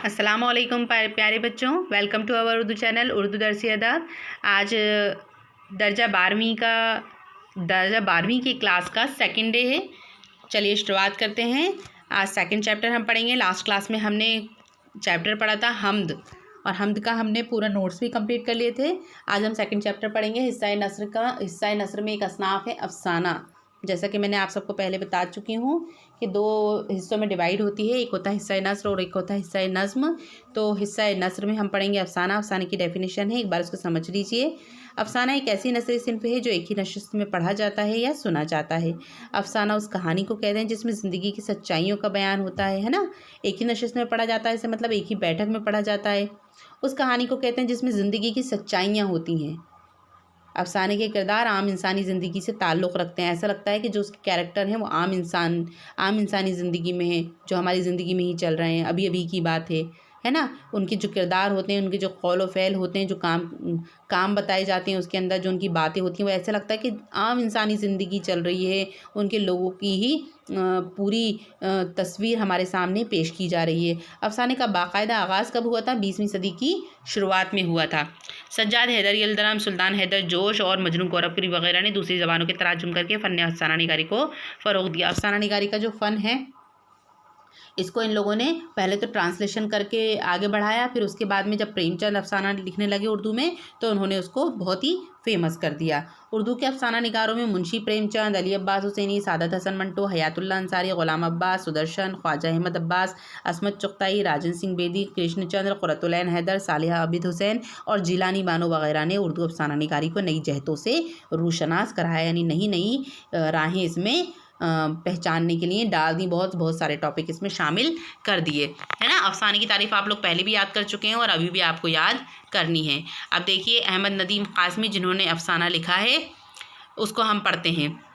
अस्सलामुअलैकुम प्यारे बच्चों, welcome to our Urdu channel Urdu दरसी अदब। आज दर्जा 12वीं की क्लास का सेकंड डे है। चलिए शुरुआत करते हैं। आज सेकंड चैप्टर हम पढ़ेंगे। लास्ट क्लास में हमने चैप्टर पढ़ा था हम्द, और हम्द का हमने पूरा नोट्स भी कंप्लीट कर लिए थे। आज हम सेकंड चैप्टर पढ़ेंगे हिस्सा नस्र का। हिस्सा नस्र में एक असनाफ है अफसाना। जैसा कि मैंने आप सबको पहले बता चुकी हूँ कि दो हिस्सों में डिवाइड होती है, एक होता है हिस्सा नस्र और एक होता है हिस्सा नज़्म। तो हिस्सा नस्र में हम पढ़ेंगे अफसाना। अफसाने की डेफिनेशन है, एक बार उसको समझ लीजिए। अफसाना एक ऐसी नसरी सिन्फ है जो एक ही नशिस्त में पढ़ा जाता है या सुना जाता है। अफसाना उस कहानी को कहते हैं जिसमें ज़िंदगी की सच्चाइयों का बयान होता है ना। एक ही नशिस्त में पढ़ा जाता है, इससे मतलब एक ही बैठक में पढ़ा जाता है। उस कहानी को कहते हैं जिसमें ज़िंदगी की सच्चाइयाँ होती हैं। अफसाने के किरदार आम इंसानी ज़िंदगी से ताल्लुक़ रखते हैं। ऐसा लगता है कि जो उसके कैरेक्टर हैं वो आम इंसानी ज़िंदगी में है, जो हमारी ज़िंदगी में ही चल रहे हैं, अभी अभी की बात है ना। उनके जो किरदार होते हैं, उनके जो कौल व फ़ैल होते हैं, जो काम बताए जाते हैं, उसके अंदर जो उनकी बातें होती हैं, वो ऐसा लगता है कि आम इंसानी ज़िंदगी चल रही है। उनके लोगों की ही पूरी तस्वीर हमारे सामने पेश की जा रही है। अफसाने का बाकायदा आगाज़ कब हुआ था? 20वीं सदी की शुरुआत में हुआ था। सज्जाद हैदर यल्दराम, सुल्तान हैदर जोश और मजनू गोरखपुरी वगैरह ने दूसरी ज़बानों के तराजुम करके फ़न अफसाना निगारी को फ़रोग़ दिया। अफसाना निगारी का जो फ़न है, इसको इन लोगों ने पहले तो ट्रांसलेशन करके आगे बढ़ाया, फिर उसके बाद में जब प्रेमचंद अफसाना लिखने लगे उर्दू में, तो उन्होंने उसको बहुत ही फेमस कर दिया। उर्दू के अफसाना निगारों में मुंशी प्रेमचंद, अली अब्बास हुसैनी, सादत हसन मंटो, हयातुल्लाह अंसारी, ग़ुलाम अब्बास, सुदर्शन, ख्वाजा अहमद अब्बास, असमत चुग़ताई, राजन सिंह बेदी, कृष्णचंद्र, क़ुर्रतुल-ऐन हैदर, सालिहा आबिद हुसैन और जिलानी बानो वगैरह ने उर्दू अफसाना निगारी को नई जहतों से रूशनास कराया, यानी नई नई राहें इसमें पहचानने के लिए डाल दी। बहुत सारे टॉपिक इसमें शामिल कर दिए, है ना। अफसाने की तारीफ़ आप लोग पहले भी याद कर चुके हैं और अभी भी आपको याद करनी है। अब देखिए, अहमद नदीम कासमी जिन्होंने अफसाना लिखा है, उसको हम पढ़ते हैं।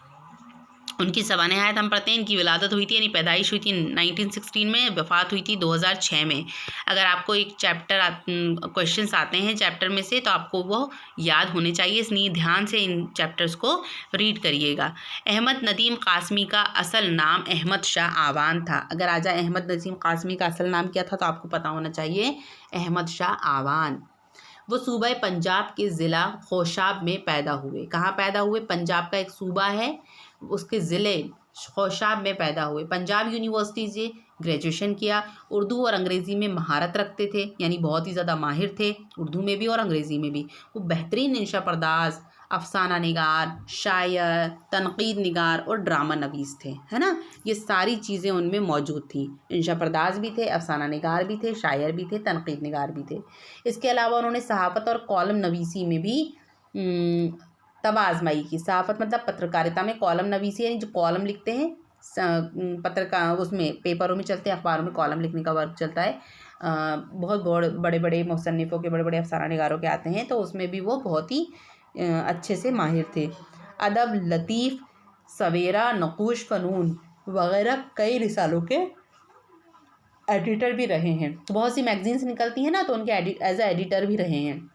उनकी सवाने हयात हम पढ़ते हैं। इनकी विलादत हुई थी, यानी पैदाइश हुई थी 1916 में, वफ़ात हुई थी 2006 में। अगर आपको एक क्वेश्चंस आते हैं चैप्टर में से, तो आपको वो याद होने चाहिए, इसलिए ध्यान से इन चैप्टर्स को रीड करिएगा। अहमद नदीम कासमी का असल नाम अहमद शाह आवान था। अगर आ जाए अहमद नदीम कासमी का असल नाम क्या था, तो आपको पता होना चाहिए अहमद शाह आवान। वो सूबा पंजाब के ज़िला खोशाब में पैदा हुए। कहाँ पैदा हुए? पंजाब का एक सूबा है, उसके ज़िले खोशाब में पैदा हुए। पंजाब यूनिवर्सिटी से ग्रेजुएशन किया। उर्दू और अंग्रेज़ी में महारत रखते थे, यानी बहुत ही ज़्यादा माहिर थे, उर्दू में भी और अंग्रेज़ी में भी। वो बेहतरीन इंशा पर्दाज, अफसाना निगार, शायर, तनकीद निगार और ड्रामा नवीस थे, है ना। ये सारी चीज़ें उनमें मौजूद थी। इंशा पर्दाज भी थे, अफसाना निगार भी थे, शायर भी थे, तनकीद निगार भी थे। इसके अलावा उन्होंने सहाफ़त और कॉलम नवीसी में भी तब आजमाई की। सहाफ़त मतलब पत्रकारिता में कॉलम नवीसी, यानी जो कॉलम लिखते हैं पत्रकार, उसमें पेपरों में चलते हैं, अखबारों में कॉलम लिखने का वर्क चलता है। बहुत बड़े बड़े मुसन्निफ़ों के, बड़े बड़े अफसाना निगारों के आते हैं, तो उसमें भी वो बहुत ही अच्छे से माहिर थे। अदब, लतीफ़, सवेरा, नक़ूश फ़नून वगैरह कई रिसालों के एडिटर भी रहे हैं। बहुत सी मैगज़ीन्स निकलती हैं ना, तो उनके एज ए एडिटर भी रहे हैं।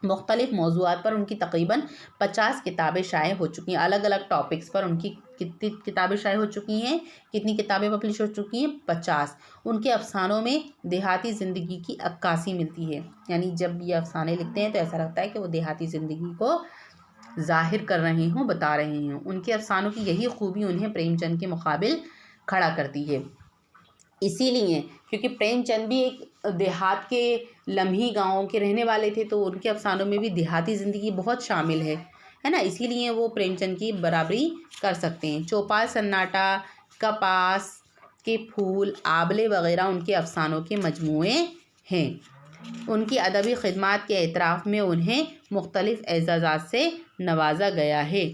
मुख्तलिफ़ मौज़ूआत पर उनकी तकरीबन 50 किताबें शाये हो चुकी हैं। अलग अलग टॉपिक्स पर उनकी कितनी किताबें शाये हो चुकी हैं, कितनी किताबें पब्लिश हो चुकी हैं? 50। उनके अफ़सानों में देहाती ज़िंदगी की अक्कासी मिलती है, यानी जब ये अफ़साने लिखते हैं तो ऐसा लगता है कि वो देहाती ज़िंदगी को ज़ाहिर कर रहे हों, बता रहे हों। उनके अफ़सानों की यही खूबी उन्हें प्रेमचंद के मुकाबिल खड़ा करती है। इसीलिए क्योंकि प्रेमचंद भी एक देहात के लम्ही गाँव के रहने वाले थे, तो उनके अफ़सानों में भी देहाती ज़िंदगी बहुत शामिल है ना। इसीलिए वो प्रेमचंद की बराबरी कर सकते हैं। चौपाल सन्नाटा, कपास के फूल, आबले वगैरह उनके अफ़सानों के मजमूए हैं। उनकी अदबी खिदमात के एतराफ़ में उन्हें मुख्तलिफ़ एज़ाज़ात से नवाजा गया है।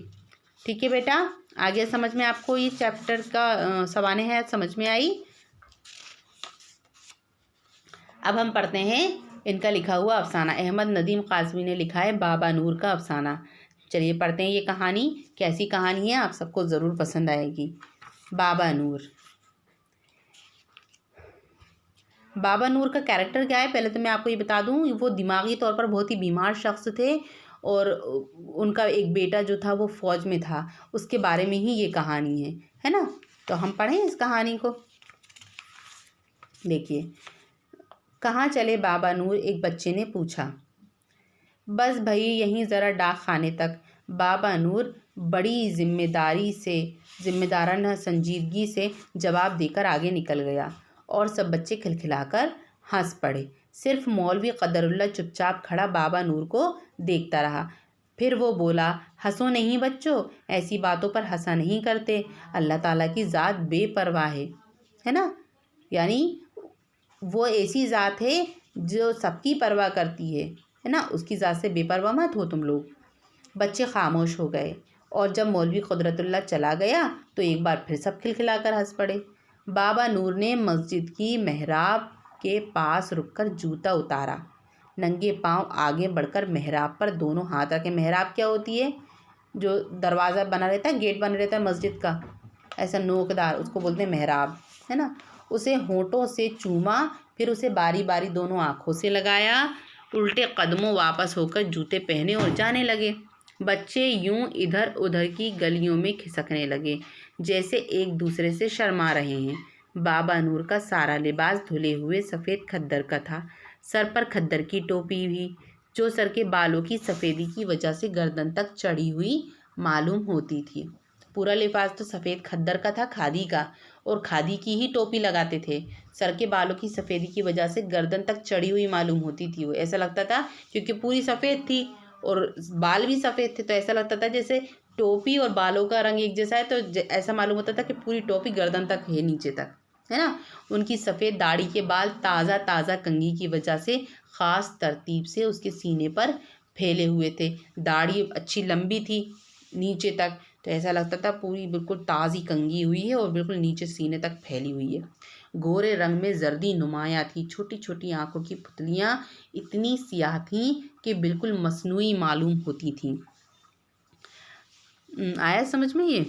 ठीक है बेटा, आगे समझ में आपको ये चैप्टर का सवाने हैं समझ में आई। अब हम पढ़ते हैं इनका लिखा हुआ अफसाना। अहमद नदीम कासमी ने लिखा है बाबा नूर का अफसाना। चलिए पढ़ते हैं ये कहानी। कैसी कहानी है, आप सबको ज़रूर पसंद आएगी। बाबा नूर। बाबा नूर का कैरेक्टर क्या है, पहले तो मैं आपको ये बता दूं, वो दिमागी तौर पर बहुत ही बीमार शख्स थे, और उनका एक बेटा जो था वो फ़ौज में था। उसके बारे में ही ये कहानी है ना। तो हम पढ़ें इस कहानी को। देखिए, कहाँ चले बाबा नूर, एक बच्चे ने पूछा। बस भई यहीं ज़रा डाक खाने तक, बाबा नूर बड़ी जिम्मेदाराना संजीदगी से जवाब देकर आगे निकल गया और सब बच्चे खिलखिलाकर हंस पड़े। सिर्फ मौलवी कदरुल्लाह चुपचाप खड़ा बाबा नूर को देखता रहा। फिर वो बोला, हंसो नहीं बच्चों, ऐसी बातों पर हंसा नहीं करते, अल्लाह ताला की ज़ात बेपरवाह है ना। यानी वो ऐसी ज़ात है जो सबकी परवाह करती है ना, उसकी ज़ात से बेपरवाह मत हो तुम लोग। बच्चे खामोश हो गए और जब मौलवी कुदरतुल्लाह चला गया तो एक बार फिर सब खिलखिलाकर हंस पड़े। बाबा नूर ने मस्जिद की मेहराब के पास रुककर जूता उतारा, नंगे पांव आगे बढ़कर मेहराब पर दोनों हाथ रखे। मेहराब क्या होती है? जो दरवाज़ा बना रहता है, गेट बना रहता है मस्जिद का, ऐसा नोकदार, उसको बोलते हैं मेहराब, है ना। उसे होंठों से चूमा, फिर उसे बारी बारी दोनों आँखों से लगाया, उल्टे कदमों वापस होकर जूते पहने और जाने लगे। बच्चे यूं इधर उधर की गलियों में खिसकने लगे जैसे एक दूसरे से शर्मा रहे हैं। बाबा नूर का सारा लिबास धुले हुए सफ़ेद खद्दर का था, सर पर खद्दर की टोपी भी, जो सर के बालों की सफ़ेदी की वजह से गर्दन तक चढ़ी हुई मालूम होती थी। पूरा लिबास तो सफ़ेद खद्दर का था, खादी का, और खादी की ही टोपी लगाते थे। सर के बालों की सफ़ेदी की वजह से गर्दन तक चढ़ी हुई मालूम होती थी। वो ऐसा लगता था क्योंकि पूरी सफ़ेद थी और बाल भी सफ़ेद थे, तो ऐसा लगता था जैसे टोपी और बालों का रंग एक जैसा है, तो ऐसा मालूम होता था कि पूरी टोपी गर्दन तक है, नीचे तक, है ना। उनकी सफ़ेद दाढ़ी के बाल ताज़ा ताज़ा कंघी की वजह से ख़ास तरतीब से उसके सीने पर फैले हुए थे। दाढ़ी अच्छी लंबी थी नीचे तक, तो ऐसा लगता था पूरी बिल्कुल ताज़ी कंघी हुई है और बिल्कुल नीचे सीने तक फैली हुई है। गोरे रंग में जर्दी नुमाया थी, छोटी छोटी आंखों की पुतलियां इतनी सियाह थीं कि बिल्कुल मसनूई मालूम होती थीं। आया समझ में ये?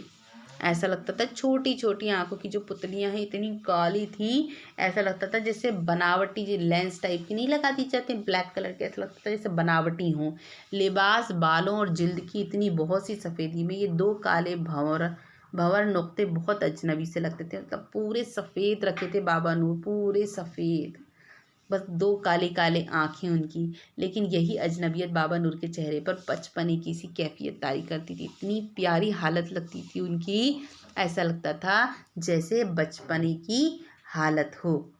ऐसा लगता था छोटी छोटी आंखों की जो पुतलियां हैं इतनी काली थी, ऐसा लगता था जैसे बनावटी जो लेंस टाइप की नहीं लगा दी जाती ब्लैक कलर के, ऐसा लगता था जैसे बनावटी हों। लिबास, बालों और जिल्द की इतनी बहुत सी सफ़ेदी में ये दो काले भंवर नुक्ते बहुत अजनबी से लगते थे। मतलब पूरे सफ़ेद रखे थे बाबा नूर, पूरे सफ़ेद, बस दो काले काले आँखें उनकी, लेकिन यही अजनबियत बाबा नूर के चेहरे पर बचपने की सी कैफियत तारी करती थी। इतनी प्यारी हालत लगती थी उनकी, ऐसा लगता था जैसे बचपने की हालत हो,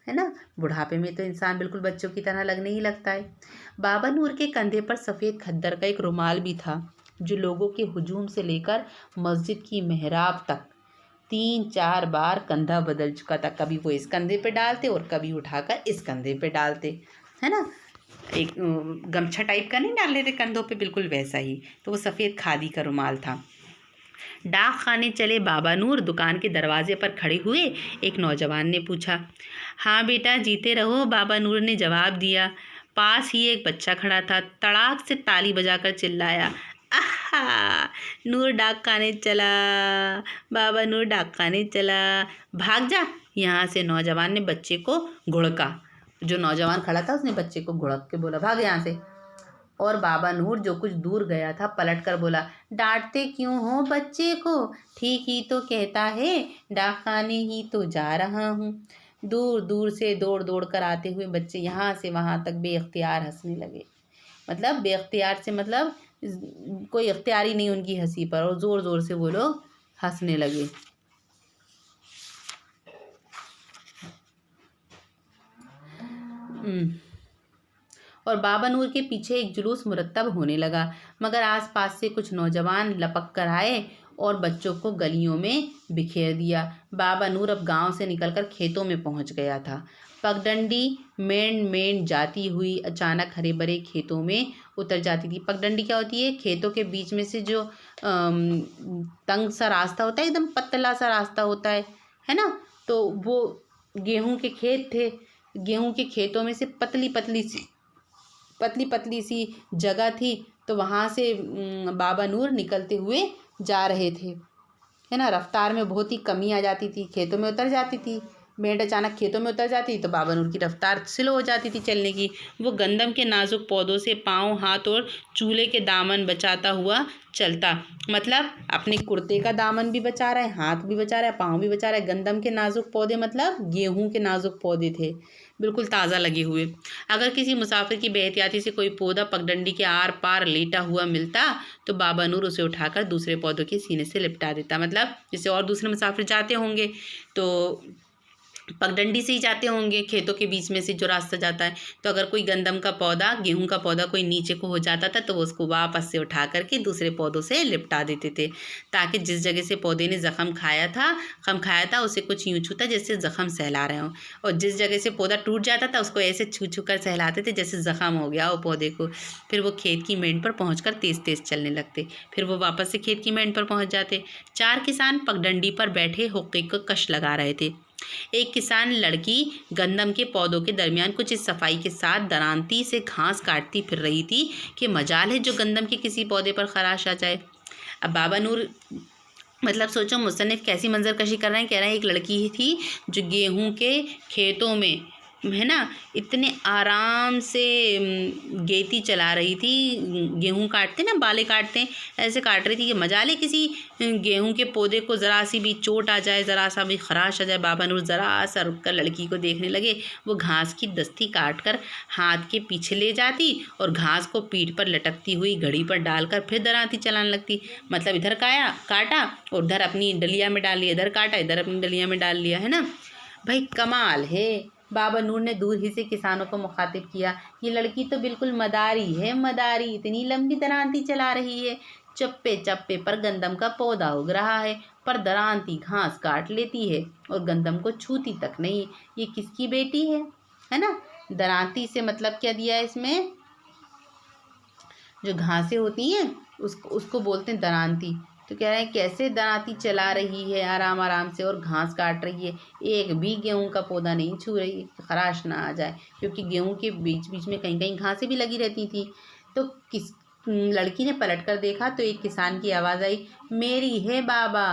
है ना। बुढ़ापे में तो इंसान बिल्कुल बच्चों की तरह लगने ही लगता है। बाबा नूर के कंधे पर सफ़ेद खद्दर का एक रुमाल भी था, जो लोगों के हुजूम से लेकर मस्जिद की मेहराब तक 3-4 बार कंधा बदल चुका था। कभी वो इस कंधे पे डालते और कभी उठाकर इस कंधे पे डालते, है ना। एक गमछा टाइप का नहीं डाल लेते कंधों पे, बिल्कुल वैसा ही। तो वो सफ़ेद खादी का रुमाल था। डाक खाने चले बाबा नूर, दुकान के दरवाजे पर खड़े हुए एक नौजवान ने पूछा। हाँ बेटा, जीते रहो, बाबा नूर ने जवाब दिया। पास ही एक बच्चा खड़ा था, तड़ाक से ताली बजाकर चिल्लाया, आहा, नूर डाक खाने चला, बाबा नूर डाक खाने चला, भाग जा यहाँ से। नौजवान ने बच्चे को घुड़का, जो नौजवान खड़ा था उसने बच्चे को घुड़क के बोला, भाग यहाँ से। और बाबा नूर जो कुछ दूर गया था पलट कर बोला, डांटते क्यों हो बच्चे को, ठीक ही तो कहता है, डाक खाने ही तो जा रहा हूँ। दूर दूर से दौड़ दौड़ कर आते हुए बच्चे यहाँ से वहाँ तक बेख्तियार हंसने लगे। मतलब बेख्तियार से मतलब कोई इख्तियार ही नहीं उनकी हंसी पर, और ज़ोर ज़ोर से वो लोग हंसने लगे। और बाबा नूर के पीछे एक जुलूस मुरतब होने लगा, मगर आसपास से कुछ नौजवान लपक कर आए और बच्चों को गलियों में बिखेर दिया। बाबा नूर अब गांव से निकलकर खेतों में पहुंच गया था। पगडंडी मेंढ जाती हुई अचानक हरे भरे खेतों में उतर जाती थी। पगडंडी क्या होती है? खेतों के बीच में से जो तंग सा रास्ता होता है, एकदम पतला सा रास्ता होता है ना। तो वो गेहूं के खेत थे, गेहूं के खेतों में से पतली पतली सी जगह थी, तो वहाँ से बाबा नूर निकलते हुए जा रहे थे, है ना। रफ्तार में बहुत ही कमी आ जाती थी, खेतों में उतर जाती थी। मेंढ अचानक खेतों में उतर जाती तो बाबा नूर की रफ्तार स्लो हो जाती थी चलने की। वो गंदम के नाजुक पौधों से पाँव, हाथ और चूल्हे के दामन बचाता हुआ चलता, मतलब अपने कुर्ते का दामन भी बचा रहा है, हाथ भी बचा रहा है, पाँव भी बचा रहा है। गंदम के नाजुक पौधे मतलब गेहूं के नाजुक पौधे थे। बिल्कुल ताज़ा लगे हुए। अगर किसी मुसाफिर की बेहतियाती से कोई पौधा पगडंडी के आर पार लेटा हुआ मिलता तो बाबा नूर उसे उठाकर दूसरे पौधों के सीने से लिपटा देता। मतलब जैसे और दूसरे मुसाफिर जाते होंगे तो पगडंडी से ही जाते होंगे, खेतों के बीच में से जो रास्ता जाता है, तो अगर कोई गंदम का पौधा, गेहूं का पौधा कोई नीचे को हो जाता था तो वो उसको वापस से उठा करके दूसरे पौधों से लिपटा देते थे, ताकि जिस जगह से पौधे ने ख़म खाया था उसे कुछ यूँ छूता जैसे ज़ख़म सहला रहे हों, और जिस जगह से पौधा टूट जाता था उसको ऐसे छू छू कर सहलाते थे जैसे ज़ख़म हो गया हो पौधे को। फिर वो खेत की मेंढ पर पहुँच कर तेज़ तेज़ चलने लगते। फिर वो वापस से खेत की मेंढ पर पहुँच जाते। 4 किसान पगडंडी पर बैठे हुक्के को कश लगा रहे थे। एक किसान लड़की गंदम के पौधों के दरमियान कुछ इस सफाई के साथ दरांती से घास काटती फिर रही थी कि मजाल है जो गंदम के किसी पौधे पर खराश आ जाए। अब बाबा नूर, मतलब सोचो मुसन्निफ कैसी मंजरकशी कर रहे हैं। कह रहे हैं एक लड़की थी जो गेहूं के खेतों में, है ना, इतने आराम से गेती चला रही थी। गेहूं काटते ना, बाले काटते हैं, ऐसे काट रही थी कि मजाले किसी गेहूं के पौधे को ज़रा सी भी चोट आ जाए, ज़रा सा भी खराश आ जाए। बाबा नूर ज़रा सा रुक कर लड़की को देखने लगे। वो घास की दस्ती काट कर हाथ के पीछे ले जाती और घास को पीठ पर लटकती हुई घड़ी पर डालकर फिर दरांती चलाने लगती। मतलब इधर काटा और उधर अपनी डलिया में डाल लिया, इधर काटा इधर अपनी डलिया में डाल लिया, है ना। भाई कमाल है। बाबा नूर ने दूर ही से किसानों को मुखातिब किया, ये लड़की तो बिल्कुल मदारी है, मदारी, इतनी लंबी दरांती चला रही है। चप्पे चप्पे पर गंदम का पौधा उग रहा है, पर दरांती घास काट लेती है और गंदम को छूती तक नहीं। ये किसकी बेटी है ना। दरांती से मतलब क्या दिया है इसमें, जो घासें होती हैं उसको बोलते हैं दरांती। तो कह रहे हैं कैसे दरांती चला रही है आराम आराम से और घास काट रही है, एक भी गेहूं का पौधा नहीं छू रही, खराश ना आ जाए, क्योंकि गेहूं के बीच बीच में कहीं कहीं घासें भी लगी रहती थी। तो लड़की ने पलट कर देखा तो एक किसान की आवाज़ आई, मेरी है बाबा,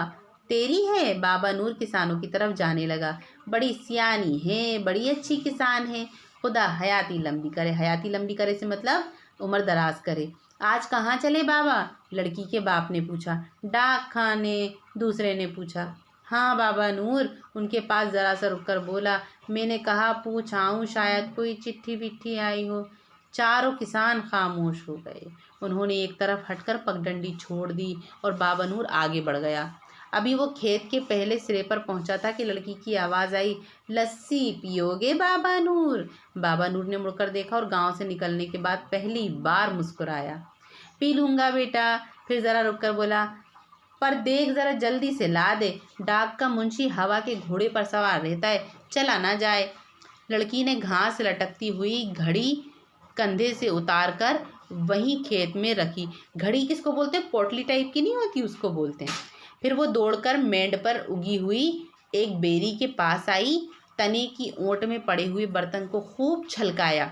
तेरी है। बाबा नूर किसानों की तरफ जाने लगा, बड़ी सियानी है, बड़ी अच्छी किसान है, खुदा हयाती लंबी करे। हयाती लंबी करे से मतलब उम्र दराज करे। आज कहाँ चले बाबा, लड़की के बाप ने पूछा। डाक खाने, दूसरे ने पूछा। हाँ बाबा नूर, उनके पास ज़रा सा रुककर बोला, मैंने कहा पूछ आऊँ, शायद कोई चिट्ठी विट्ठी आई हो। चारों किसान खामोश हो गए। उन्होंने एक तरफ हटकर पगडंडी छोड़ दी और बाबा नूर आगे बढ़ गया। अभी वो खेत के पहले सिरे पर पहुंचा था कि लड़की की आवाज़ आई, लस्सी पियोगे बाबा नूर। बाबा नूर ने मुड़कर देखा और गांव से निकलने के बाद पहली बार मुस्कुराया। पी लूँगा बेटा। फिर ज़रा रुककर बोला, पर देख ज़रा जल्दी से ला दे, डाक का मुंशी हवा के घोड़े पर सवार रहता है, चला ना जाए। लड़की ने घास लटकती हुई घड़ी कंधे से उतार कर वहीं खेत में रखी। घड़ी किसको बोलते हैं, पोटली टाइप की नहीं होती, उसको बोलते हैं। फिर वो दौड़कर मेंढ पर उगी हुई एक बेरी के पास आई, तने की ओट में पड़े हुए बर्तन को खूब छलकाया।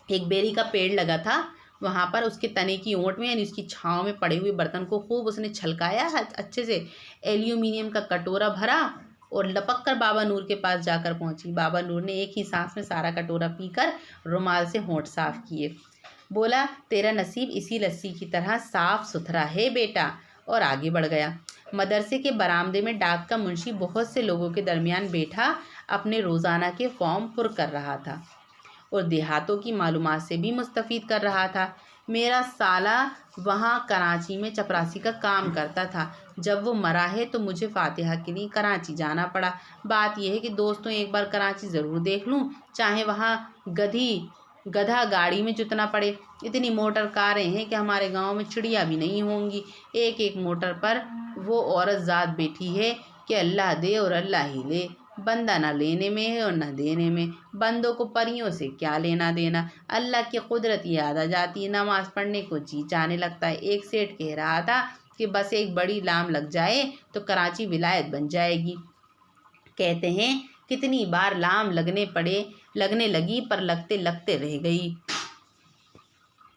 एक बेरी का पेड़ लगा था, वहाँ पर उसके तने की ओट में यानी उसकी छाँव में पड़े हुए बर्तन को खूब उसने छलकाया अच्छे से। एल्यूमिनियम का कटोरा भरा और लपक कर बाबा नूर के पास जाकर पहुँची। बाबा नूर ने एक ही सांस में सारा कटोरा पीकर रुमाल से होंठ साफ किए। बोला, तेरा नसीब इसी लस्सी की तरह साफ सुथरा है बेटा, और आगे बढ़ गया। मदरसे के बरामदे में डाक का मुंशी बहुत से लोगों के दरमियान बैठा अपने रोज़ाना के फॉर्म पुर कर रहा था और देहातों की मालूमात से भी मुस्तफ़ीद कर रहा था। मेरा साला वहाँ कराची में चपरासी का काम करता था। जब वो मरा है तो मुझे फातिहा के लिए कराची जाना पड़ा। बात यह है कि दोस्तों एक बार कराची ज़रूर देख लूँ, चाहे वहाँ गधा गाड़ी में जुतना पड़े। इतनी मोटर कारें हैं कि हमारे गांव में चिड़िया भी नहीं होंगी। एक एक मोटर पर वो औरत ज़ात बैठी है कि अल्लाह दे और अल्लाह ही ले। बंदा ना लेने में है और ना देने में। बंदों को परियों से क्या लेना देना। अल्लाह की कुदरत याद आ जाती है, नमाज पढ़ने को जी जाने लगता है। एक सेठ कह रहा था कि बस एक बड़ी लाम लग जाए तो कराची विलायत बन जाएगी। कहते हैं कितनी बार लाम लगने लगी पर लगते लगते रह गई।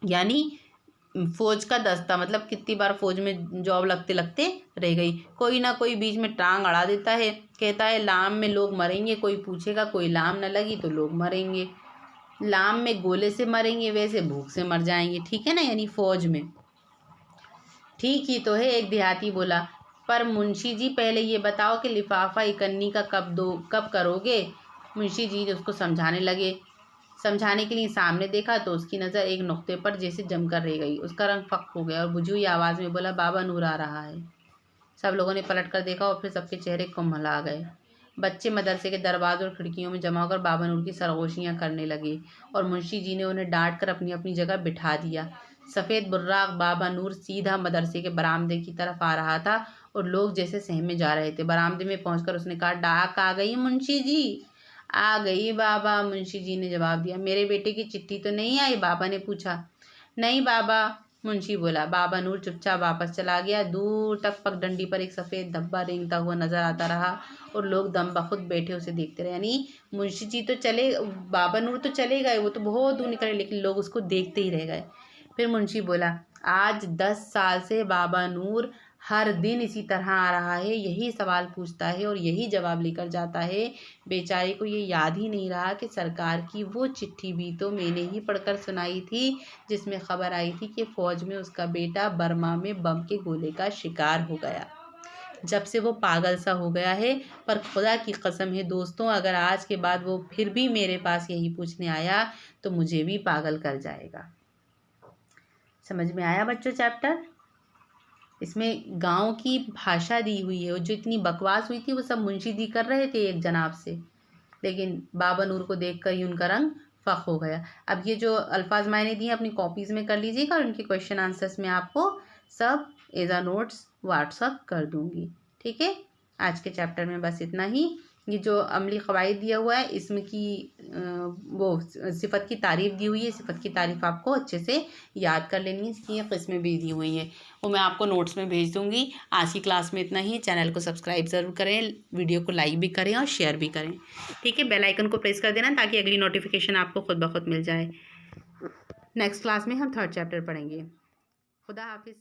यानी फौज का दस्ता, मतलब कितनी बार फौज में जॉब लगते लगते रह गई। कोई ना कोई बीच में टांग अड़ा देता है, कहता है लाम में लोग मरेंगे। कोई पूछेगा कोई लाम न लगी तो लोग मरेंगे। लाम में गोले से मरेंगे, वैसे भूख से मर जाएंगे, ठीक है ना, यानी फौज में। ठीक ही तो है, एक देहाती बोला। पर मुंशी जी पहले ये बताओ कि लिफाफा इकन्नी का कब करोगे। मुंशी जी उसको समझाने लगे। समझाने के लिए सामने देखा तो उसकी नज़र एक नुक्ते पर जैसे जमकर रह गई। उसका रंग फक हो गया और बुझी हुई आवाज़ में बोला, बाबा नूर आ रहा है। सब लोगों ने पलट कर देखा और फिर सबके चेहरे कुम्हला गए। बच्चे मदरसे के दरवाज़ों और खिड़कियों में जमा होकर बाबा नूर की सरगोशियाँ करने लगे और मुंशी जी ने उन्हें डांट कर अपनी अपनी जगह बिठा दिया। सफ़ेद बुर्राक बाबा नूर सीधा मदरसे के बरामदे की तरफ आ रहा था और लोग जैसे सहमे जा रहे थे। बरामदे में पहुंचकर उसने कहा, डाक आ गई मुंशी जी। आ गई बाबा, मुंशी जी ने जवाब दिया। मेरे बेटे की चिट्ठी तो नहीं आई? बाबा ने पूछा। नहीं बाबा, मुंशी बोला। बाबा नूर चुपचाप वापस चला गया। दूर तक पगडंडी पर एक सफ़ेद धब्बा रेंगता हुआ नजर आता रहा और लोग दम बखुद बैठे उसे देखते रहे। यानी मुंशी जी तो चले, बाबा नूर तो चले गए, वो तो बहुत दूर निकले, लेकिन लोग उसको देखते ही रह गए। फिर मुंशी बोला, आज 10 साल से बाबा नूर हर दिन इसी तरह आ रहा है, यही सवाल पूछता है और यही जवाब लेकर जाता है। बेचारे को ये याद ही नहीं रहा कि सरकार की वो चिट्ठी भी तो मैंने ही पढ़कर सुनाई थी, जिसमें खबर आई थी कि फ़ौज में उसका बेटा बर्मा में बम के गोले का शिकार हो गया। जब से वो पागल सा हो गया है, पर खुदा की कसम है दोस्तों, अगर आज के बाद वो फिर भी मेरे पास यही पूछने आया तो मुझे भी पागल कर जाएगा। समझ में आया बच्चों चैप्टर? इसमें गांव की भाषा दी हुई है और जो इतनी बकवास हुई थी वो सब मुंशी जी कर रहे थे एक जनाब से, लेकिन बाबा नूर को देखकर ही उनका रंग फक हो गया। अब ये जो अल्फाज मैंने दिए अपनी कॉपीज़ में कर लीजिएगा और उनके क्वेश्चन आंसर्स में आपको सब एज़ा नोट्स व्हाट्सअप कर दूँगी। ठीक है, आज के चैप्टर में बस इतना ही। ये जो अमली क़वाइद दिया हुआ है इसमें की वो सिफ़त की तारीफ़ दी हुई है। सिफ़त की तारीफ़ आपको अच्छे से याद कर लेनी है, इसकी किस्में भी दी हुई हैं, वो मैं आपको नोट्स में भेज दूँगी। आज की क्लास में इतना ही। चैनल को सब्सक्राइब ज़रूर करें, वीडियो को लाइक भी करें और शेयर भी करें। ठीक है, बेल आइकन को प्रेस कर देना ताकि अगली नोटिफिकेशन आपको खुद ब खुद मिल जाए। नेक्स्ट क्लास में हम 3rd चैप्टर पढ़ेंगे। खुदा हाफिज़।